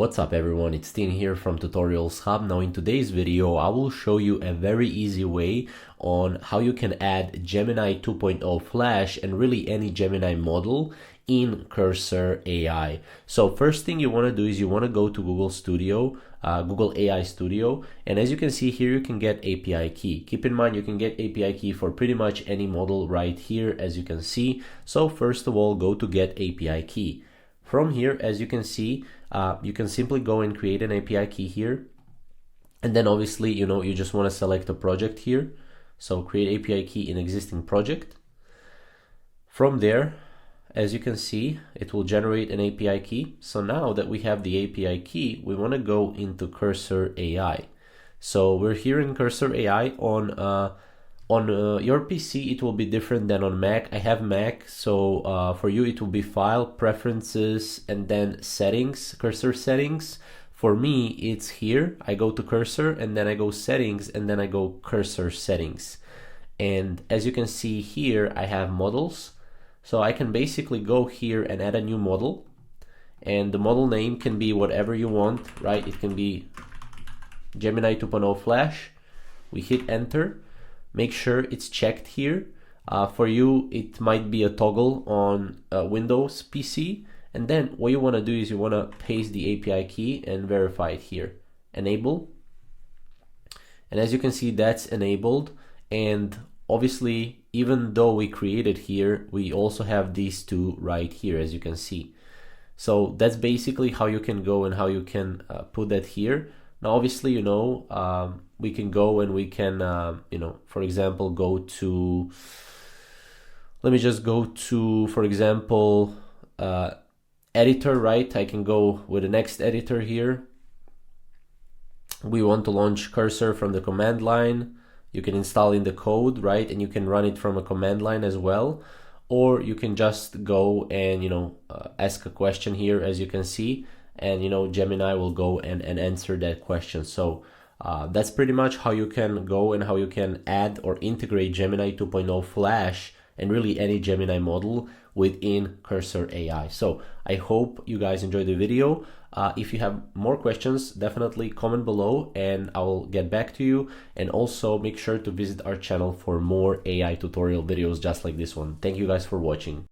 What's up everyone, it's Tin here from Tutorials Hub. Now in today's video I will show you a very easy way on how you can add Gemini 2.0 Flash and really any Gemini model in Cursor AI. So first thing you want to do is you want to go to Google Studio, Google AI Studio, and as you can see here you can get API key. Keep in mind you can get API key for pretty much any model right here as you can see. So first of all go to get API key. From here, as you can see, you can simply go and create an API key here. And then obviously, you just want to select a project here. So create API key in existing project. From there, as you can see, it will generate an API key. So now that we have the API key, we want to go into Cursor AI. So we're here in Cursor AI on your PC, it will be different than on Mac. I have Mac, so for you it will be File, Preferences, and then Settings, Cursor Settings. For me, it's here. I go to Cursor, and then I go Settings, and then I go Cursor Settings. And as you can see here, I have models. So I can basically go here and add a new model. And the model name can be whatever you want, right? It can be Gemini 2.0 Flash. We hit Enter. Make sure it's checked here. For you, it might be a toggle on Windows PC. And then what you want to do is you want to paste the API key and verify it here. Enable. And as you can see, that's enabled. And obviously, even though we created here, we also have these two right here, as you can see. So that's basically how you can go and how you can put that here. Now, obviously, we can go and we can, for example, go to, let me just go to, for example, editor, right? I can go with the next editor here. We want to launch Cursor from the command line. You can install in the code, right? And you can run it from a command line as well. Or you can just go and, ask a question here, as you can see. And Gemini will go and answer that question. So that's pretty much how you can go and how you can add or integrate Gemini 2.0 Flash and really any Gemini model within Cursor AI. So I hope you guys enjoyed the video. If you have more questions, definitely comment below and I will get back to you. And also make sure to visit our channel for more AI tutorial videos just like this one. Thank you guys for watching.